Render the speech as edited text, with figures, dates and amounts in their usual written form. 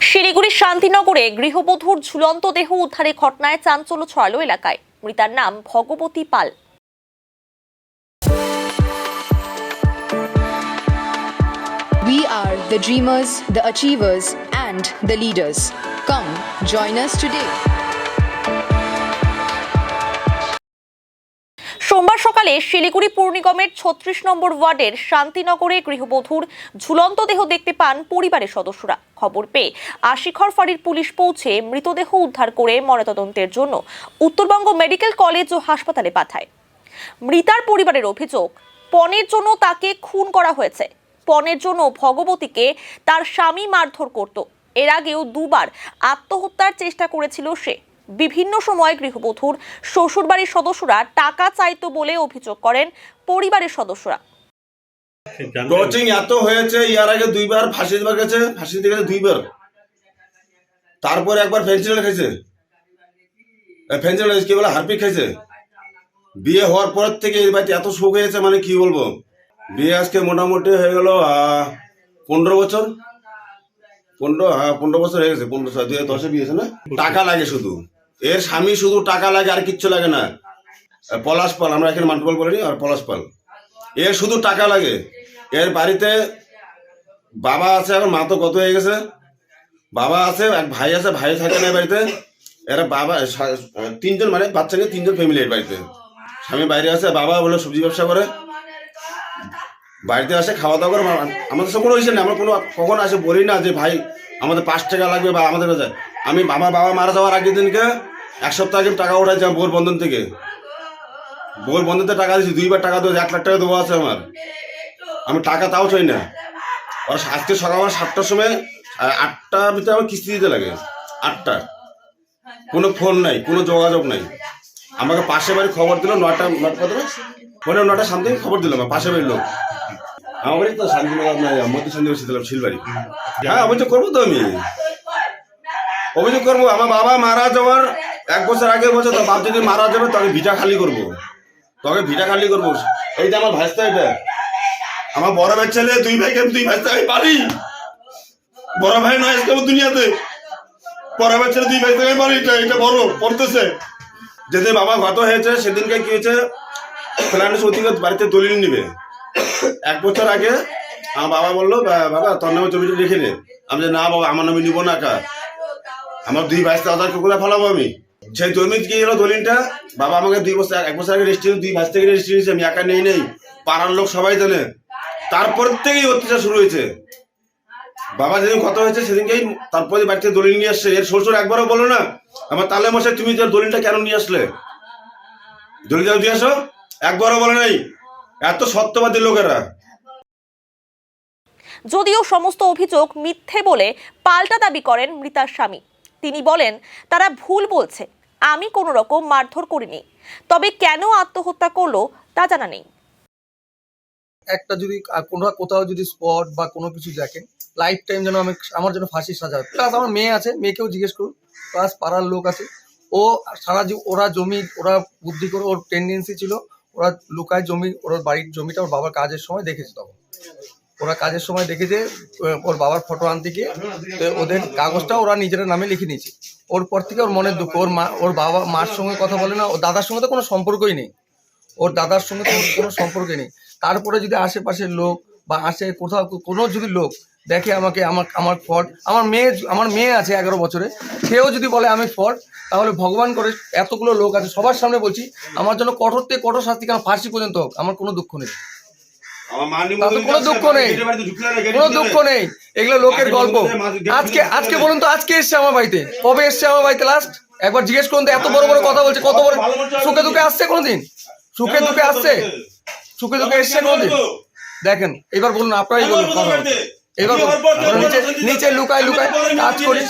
শিলিগুড়ির শান্তিনগরে গৃহবধূর ঝুলন্ত দেহ উদ্ধারের ঘটনায় চাঞ্চল্য ছড়ালো এলাকায়। মৃতার নাম ভগবতী পাল। We are the dreamers, the achievers, and the leaders. Come, join us today. সোমবার সকালে শিলিগুড়ি পৌর নিগমের ৩৬ নম্বর ওয়ার্ডের শান্তিনগরে গৃহবধূর ঝুলন্ত দেহ দেখতে পান পরিবারের সদস্যরা। খবর পেয়ে আশিঘর ফাঁড়ির পুলিশ পৌঁছে মৃতদেহ উদ্ধার করে ময়নাতদন্তের জন্য উত্তরবঙ্গ মেডিকেল কলেজ ও হাসপাতালে পাঠায়। মৃতার পরিবারের অভিযোগ, পণের জন্য তাকে খুন করা হয়েছে। পণের জন্য ভগবতীকে তার স্বামী মারধর করত। এর আগেও দুবার আত্মহত্যার চেষ্টা করেছিল সে। বিভিন্ন সময় গৃহবধূর শ্বশুরবাড়ির সদস্যরা টাকা চাইতো বলে অভিযোগ করেন পরিবারের সদস্যরা। টর্চিং এত হয়েছে, ইয়ার আগে দুইবার ফাঁসি দেওয়া গেছে, ফাঁসি দিয়ে গেছে দুইবার। তারপরে একবার ফেন্সিল খেয়েছে, ফেন্সিল কি বলে হারপিক খেয়েছে। বিয়ে হওয়ার পর থেকে এই বাড়িতে এত শোক হয়েছে, মানে কি বলবো। বিয়ে আজকে মোটামুটি হয়ে গেল 15 বছর, 15 বছর হয়ে গেছে। 2010-এ বিয়েছে না। টাকা লাগে শুধু, এর স্বামী শুধু টাকা লাগে, আর কিচ্ছু লাগে না। পলাশ পাল, আমরা এখানে মান্টপাল বলিনি, আর পলাশ পাল। এর শুধু টাকা লাগে। এর বাড়িতে বাবা আছে, এখন মা তো কত হয়ে গেছে। বাবা আছে, এক ভাই আছে, ভাই থাকে না বাড়িতে। এরা বাবা 3জন, মানে বাচ্চাকে 3জন ফ্যামিলি এর বাড়িতে। স্বামী বাইরে আছে, বাবা বলে সবজি ব্যবসা করে, বাড়িতে আসে খাওয়া দাওয়া করে। আমাদের সব কোনো হয়েছে না, আমরা কোনো কখন আসে বলি না যে ভাই আমাদের 5 টাকা লাগবে বা আমাদের কাছে। আমি বাবা মারা যাওয়ার আগের দিনকে 1 সপ্তাহ আগে টাকা উঠাইছিলাম বোর বন্ধন থেকে। বোর বন্ধনতে টাকা দিয়েছি, 2বার টাকা দেবো, 1 লাখ টাকা দেবো আছে আমার। আমি টাকা তাও চাই না। ওরা আজকে সকাল 7টার সময় 8টার ভিতরে আমার কিস্তি দিতে লাগে। 8টা, কোনো ফোন নাই, কোনো যোগাযোগ নাই। আমাকে পাশে বাড়ি খবর দিল 9টা ফোনে 9টা সামথিং খবর দিল আমার পাশে বাড়ির লোক। আমার বাড়ি তো শান্তিনগর মধ্যে শান্তিনগর দিলাম শিলবাড়ি। হ্যাঁ, অভিযোগ করবো তো, আমি অভিযোগ করবো। আমার বাবা মারা যাওয়ার 1 বছর আগে বলছে, তো বাপ যদি মারা যাবে তবে ভিটা খালি করবো, তবে ভিটা খালি করবো। এই যে আমার ভাইস্তা, এটা আমার বড় ভাই ছেলে, 2 ভাইকে 2 ভাইস্তা আমি পারি। বড় ভাই নয় আজকে দুনিয়াতে, বড় ভাই ছেলে 2 ভাইস্তা আমি পারি। এটা বড় পড়তেছে। যেদিন বাবা গত হয়েছে সেদিনকে কি হয়েছে, ফ্ল্যান্ড সৌদিকে বাড়িতে দলিল নিবে। 1 বছর আগে আমার বাবা বললো, বাবা তোর নামে জমিটা লিখে নে। আমি যে না বাবা, আমার নামে নিবো না, আমার 2 ভাইস্তা ওদেরকে করে ফেলাবো আমি। সেই জমি কি হলো দলিলটা, বাবা আমাকে 1 বছর আগে রেজিস্ট্রি, 2 ভাইস থেকে রেজিস্ট্রি নিয়েছে। আমি একা নেই, পাড়ার লোক সবাই জানে। তারপর থেকেই অত্যাচার শুরু হয়েছে। বাবা যেদিন কত হয়েছে সেদিনকেই তারপরে বাড়িতে দলিল নিয়ে আসছে। এর শ্বশুর একবারও বলো না আমার তালে মশাই তুমি দলিলটা কেন নিয়ে আসলে, দলিলটা দিয়ে আসো, একবারও বলে নাই। এত সত্যবাদী লোকেরা। যদিও সমস্ত অভিযোগ মিথ্যে বলে পাল্টা দাবি করেন মৃতার স্বামী। তিনি বলেন, তারা ভুল বলছে, আমি কোনো রকম মারধর করিনি। তবে কেন আত্মহত্যা করলো তা জানা নেই। একটা যদি কোথাও যদি স্পট বা কোনো কিছু দেখেন, লাইফ টাইম যেন আমার জন্য ফাঁসি সাজা। প্লাস আমার মেয়ে আছে, মেয়েকেও জিজ্ঞেস করুন, প্লাস পাড়ার লোক আছে। ও সারা ওরা জমি, ওরা বুদ্ধি করে, ওর টেন্ডেন্সি ছিল ওরা লুকায় জমি, ওর বাড়ির জমিটা ওর বাবার কাজের সময় দেখেছে। তখন ওরা কাজের সময় দেখেছে, ওর বাবার ফটো আনতে গিয়ে ওদের কাগজটা ওরা নিজের নামে লিখে নিয়েছে। ওর পর থেকে ওর মনের দুঃখ, ওর বাবা মার সঙ্গে কথা বলে না, ওর দাদার সঙ্গে তো কোনো সম্পর্কই নেই, ওর দাদার সঙ্গে তো কোনো সম্পর্কই নেই। তারপরে যদি আশেপাশের লোক বা কোথাও কোনো যদি লোক দেখে আমাকে, আমার ফল্ট, আমার মেয়ে আছে 11 বছরে, সেও যদি বলে আমি ফল্ট, তাহলে ভগবান করে এতগুলো লোক আছে সবার সামনে বলছি, আমার জন্য কঠোর থেকে কঠোর শাস্তি, কারণ ফাঁসি পর্যন্ত হোক, আমার কোনো দুঃখ নেই, কোনো দুঃখ নেই, কোনো দুঃখ নেই। এগুলো লোকের গল্প। আজকে বলুন তো, আজকে এসছে আমার বাড়িতে, কবে এসছে আমার বাড়িতে লাস্ট? একবার জিজ্ঞেস করুন তো। এত বড় বড় কথা বলছে, কত বড় সুখে দুঃখে আসছে কোনোদিন? সুখে দুঃখে আসছে, সুখে দুঃখে এসছে কোনোদিন? দেখেন, এবার বলুন, আপনারাই বলুন। এবার নিচে লুকায় কাজ করি।